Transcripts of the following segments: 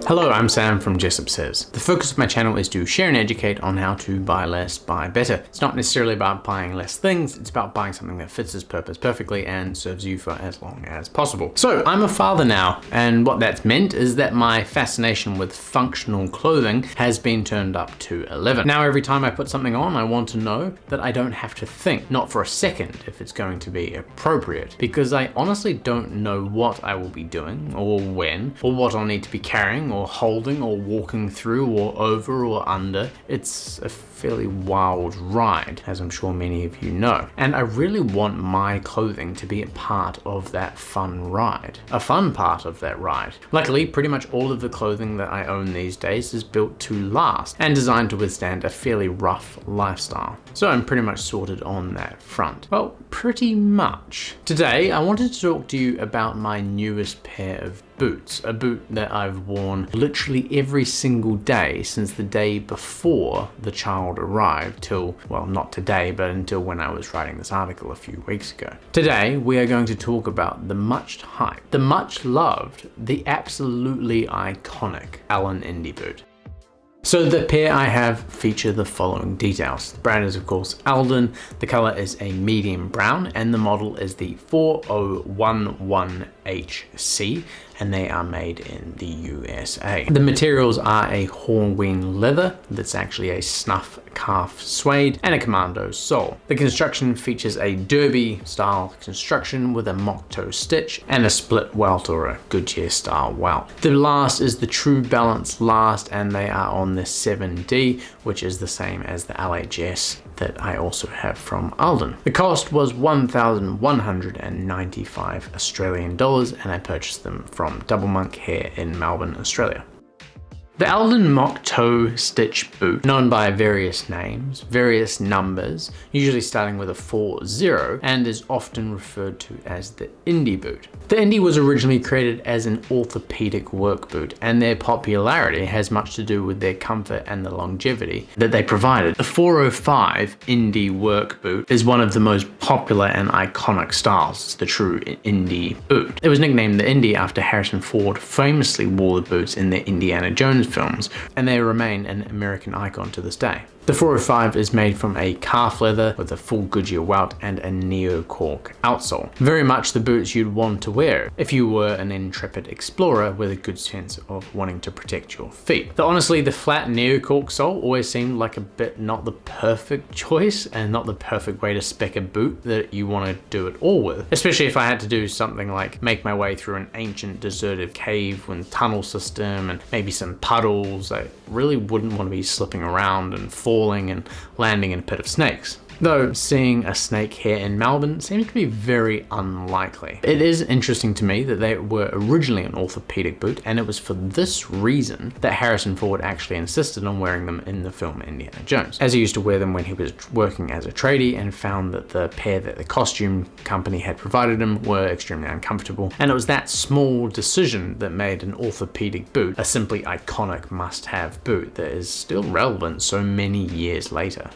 Hello, I'm Sam from Jessup Says. The focus of my channel is to share and educate on how to buy less, buy better. It's not necessarily about buying less things, it's about buying something that fits its purpose perfectly and serves you for as long as possible. So I'm a father now, and what that's meant is that my fascination with functional clothing has been turned up to 11. Now every time I put something on, I want to know that I don't have to think, not for a second, if it's going to be appropriate, because I honestly don't know what I will be doing, or when, or what I'll need to be carrying, or holding, or walking through, or over, or under. It's a fairly wild ride, as I'm sure many of you know. And I really want my clothing to be a part of that fun ride. A fun part of that ride. Luckily, pretty much all of the clothing that I own these days is built to last and designed to withstand a fairly rough lifestyle. So I'm pretty much sorted on that front. Well, pretty much. Today, I wanted to talk to you about my newest pair of boots, a boot that I've worn literally every single day since the day before the child arrived till, well, not today, but until when I was writing this article a few weeks ago. Today, we are going to talk about the much hyped, the much loved, the absolutely iconic Alden Indy boot. So the pair I have feature the following details. The brand is of course Alden, the color is a medium brown, and the model is the 4011HC, and they are made in the USA. The materials are a hornbeam leather that's actually a snuff calf suede and a commando sole. The construction features a derby style construction with a mock toe stitch and a split welt or a Goodyear style welt. The last is the True Balance last, and they are on the 7D, which is the same as the LHS that I also have from Alden. The cost was 1,195 Australian dollars, and I purchased them from Double Monk here in Melbourne, Australia. The Alden mock toe stitch boot, known by various names, various numbers, usually starting with a 40, and is often referred to as the Indy boot. The Indy was originally created as an orthopedic work boot, and their popularity has much to do with their comfort and the longevity that they provided. The 405 Indy work boot is one of the most popular and iconic styles. It's the true Indy boot. It was nicknamed the Indy after Harrison Ford famously wore the boots in the Indiana Jones films, and they remain an American icon to this day. The 405 is made from a calf leather with a full Goodyear welt and a neo-cork outsole. Very much the boots you'd want to wear if you were an intrepid explorer with a good sense of wanting to protect your feet. Though honestly, the flat neo-cork sole always seemed like a bit not the perfect choice and not the perfect way to spec a boot that you want to do it all with. Especially if I had to do something like make my way through an ancient deserted cave with tunnel system and maybe some puddles. I really wouldn't want to be slipping around and falling and landing in a pit of snakes. Though seeing a snake here in Melbourne seems to be very unlikely. It is interesting to me that they were originally an orthopedic boot, and it was for this reason that Harrison Ford actually insisted on wearing them in the film Indiana Jones, as he used to wear them when he was working as a tradie and found that the pair that the costume company had provided him were extremely uncomfortable, and it was that small decision that made an orthopedic boot a simply iconic must-have boot that is still relevant so many years later.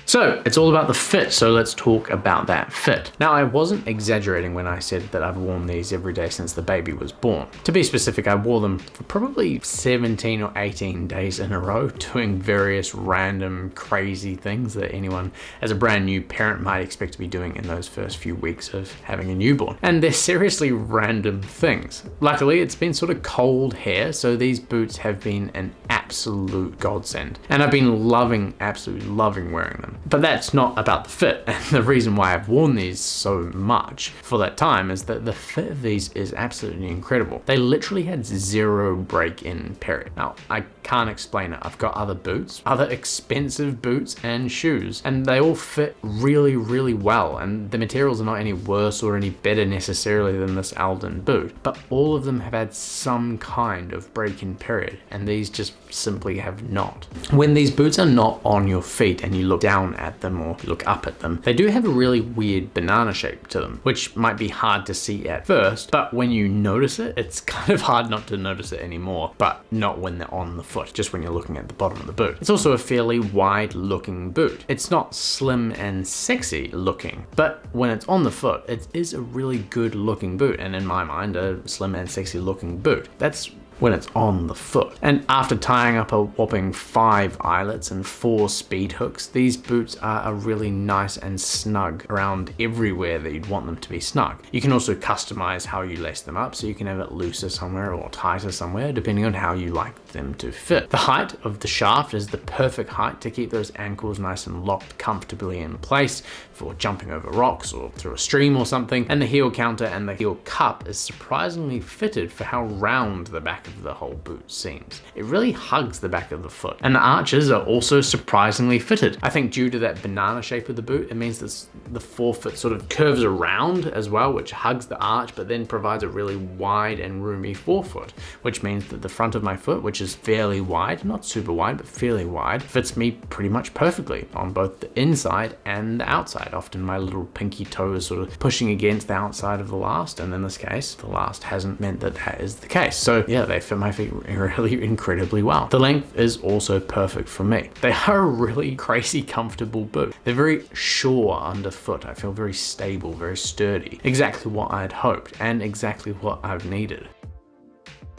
So it's all about the fit, so let's talk about that fit. Now, I wasn't exaggerating when I said that I've worn these every day since the baby was born. To be specific, I wore them for probably 17 or 18 days in a row, doing various random crazy things that anyone as a brand new parent might expect to be doing in those first few weeks of having a newborn. And they're seriously random things. Luckily, it's been sort of cold here, so these boots have been an absolute godsend. And I've been absolutely loving wearing them. But that's not about the fit, and the reason why I've worn these so much for that time is that the fit of these is absolutely incredible. They literally had zero break-in period. Now, I can't explain it. I've got other boots, other expensive boots and shoes, and they all fit really, really well, and the materials are not any worse or any better necessarily than this Alden boot, but all of them have had some kind of break-in period, and these just simply have not. When these boots are not on your feet and you look down at them or look up at them, they do have a really weird banana shape to them, which might be hard to see at first, but when you notice it, it's kind of hard not to notice it anymore, but not when they're on the foot, just when you're looking at the bottom of the boot. It's also a fairly wide looking boot. It's not slim and sexy looking, but when it's on the foot, it is a really good looking boot, and in my mind, a slim and sexy looking boot. That's when it's on the foot. And after tying up a whopping 5 eyelets and 4 speed hooks, these boots are really nice and snug around everywhere that you'd want them to be snug. You can also customize how you lace them up, so you can have it looser somewhere or tighter somewhere, depending on how you like them to fit. The height of the shaft is the perfect height to keep those ankles nice and locked comfortably in place for jumping over rocks or through a stream or something. And the heel counter and the heel cup is surprisingly fitted for how round the back of the whole boot seems. It really hugs the back of the foot. And the arches are also surprisingly fitted. I think due to that banana shape of the boot, it means that the forefoot sort of curves around as well, which hugs the arch, but then provides a really wide and roomy forefoot, which means that the front of my foot, which is fairly wide, not super wide, but fairly wide, fits me pretty much perfectly on both the inside and the outside. Often my little pinky toe is sort of pushing against the outside of the last, and in this case, the last hasn't meant that that is the case. So yeah, they fit my feet really incredibly well. The length is also perfect for me. They are a really crazy comfortable boot. They're very sure underfoot. I feel very stable, very sturdy. Exactly what I'd hoped and exactly what I've needed.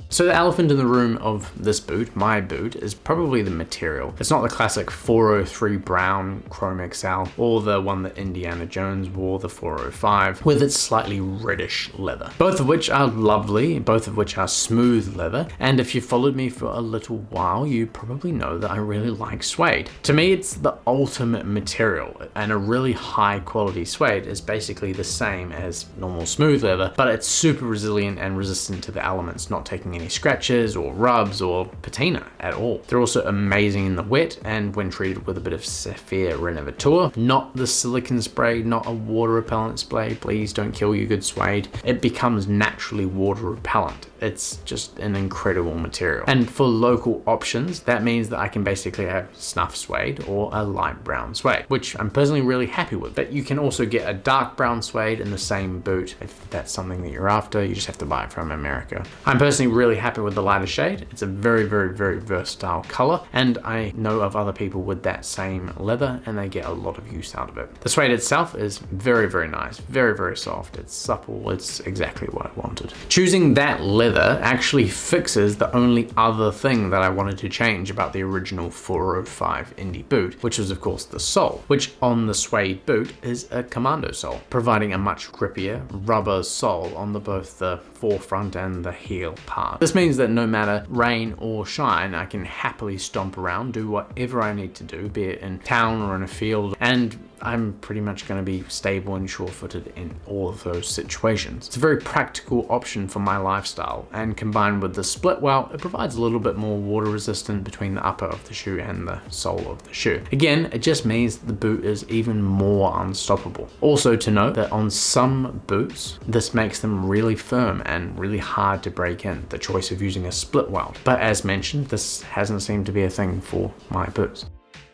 So the elephant in the room of this boot, my boot, is probably the material. It's not the classic 403 brown Chrome XL or the one that Indiana Jones wore, the 405, with its slightly reddish leather. Both of which are lovely, both of which are smooth leather, and if you followed me for a little while, you probably know that I really like suede. To me, it's the ultimate material, and a really high quality suede is basically the same as normal smooth leather, but it's super resilient and resistant to the elements, not taking any scratches or rubs or patina at all. They're also amazing in the wet and when treated with a bit of Saphir Renovateur, not the silicone spray, not a water repellent spray. Please don't kill your good suede. It becomes naturally water repellent. It's just an incredible material. And for local options, that means that I can basically have snuff suede or a light brown suede, which I'm personally really happy with. But you can also get a dark brown suede in the same boot if that's something that you're after. You just have to buy it from America. I'm personally really happy with the lighter shade. It's a very, very, very versatile color, and I know of other people with that same leather and they get a lot of use out of it. The suede itself is very, very nice, very, very soft. It's supple. It's exactly what I wanted. Choosing that leather actually fixes the only other thing that I wanted to change about the original 405 Indy boot, which was of course the sole, which on the suede boot is a commando sole, providing a much grippier rubber sole on both the forefront and the heel part. This means that no matter rain or shine, I can happily stomp around, do whatever I need to do, be it in town or in a field, and I'm pretty much going to be stable and sure-footed in all of those situations. It's a very practical option for my lifestyle, and combined with the split well, it provides a little bit more water resistant between the upper of the shoe and the sole of the shoe. Again, it just means the boot is even more unstoppable. Also to note that on some boots, this makes them really firm and really hard to break in, the choice of using a split weld. But as mentioned, this hasn't seemed to be a thing for my boots.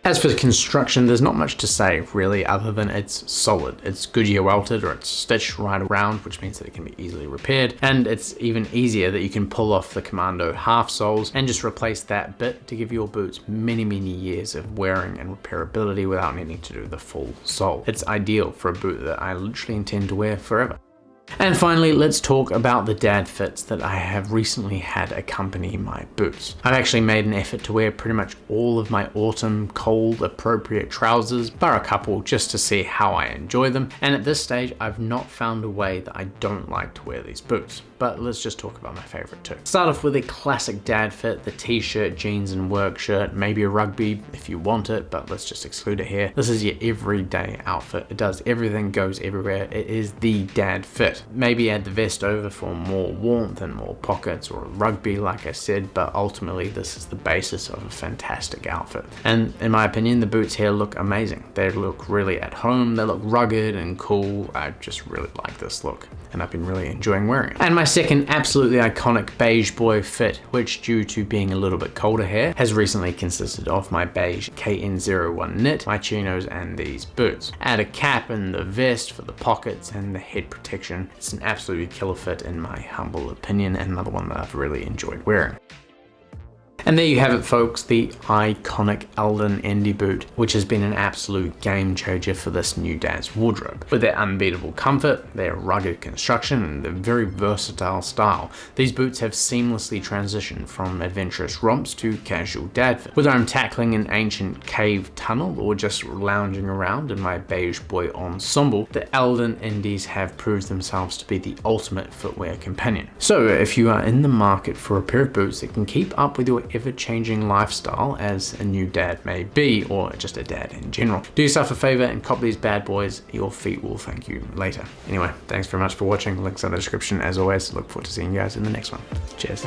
As for the construction, there's not much to say really, other than it's solid. It's Goodyear welted or it's stitched right around, which means that it can be easily repaired. And it's even easier that you can pull off the Commando half soles and just replace that bit to give your boots many, many years of wearing and repairability without needing to do the full sole. It's ideal for a boot that I literally intend to wear forever. And finally, let's talk about the dad fits that I have recently had accompany my boots. I've actually made an effort to wear pretty much all of my autumn cold appropriate trousers, bar a couple, just to see how I enjoy them. And at this stage, I've not found a way that I don't like to wear these boots. But let's just talk about my favorite too. Start off with a classic dad fit, the t-shirt, jeans and work shirt, maybe a rugby if you want it, but let's just exclude it here. This is your everyday outfit. It does everything, goes everywhere. It is the dad fit. Maybe add the vest over for more warmth and more pockets, or a rugby like I said, but ultimately this is the basis of a fantastic outfit. And in my opinion, the boots here look amazing. They look really at home, they look rugged and cool. I just really like this look, and I've been really enjoying wearing it. And my second absolutely iconic beige boy fit, which due to being a little bit colder here, has recently consisted of my beige KN01 knit, my chinos and these boots. Add a cap and the vest for the pockets and the head protection. It's an absolutely killer fit in my humble opinion, and another one that I've really enjoyed wearing. And there you have it, folks, the iconic Alden Indy boot, which has been an absolute game changer for this new dad's wardrobe. With their unbeatable comfort, their rugged construction, and their very versatile style, these boots have seamlessly transitioned from adventurous romps to casual dad fit. Whether I'm tackling an ancient cave tunnel or just lounging around in my beige boy ensemble, the Alden Indies have proved themselves to be the ultimate footwear companion. So if you are in the market for a pair of boots that can keep up with your ever-changing lifestyle as a new dad may be, or just a dad in general, do yourself a favor and cop these bad boys. Your feet will thank you later. Anyway, thanks very much for watching. Links in the description as always. Look forward to seeing you guys in the next one. Cheers.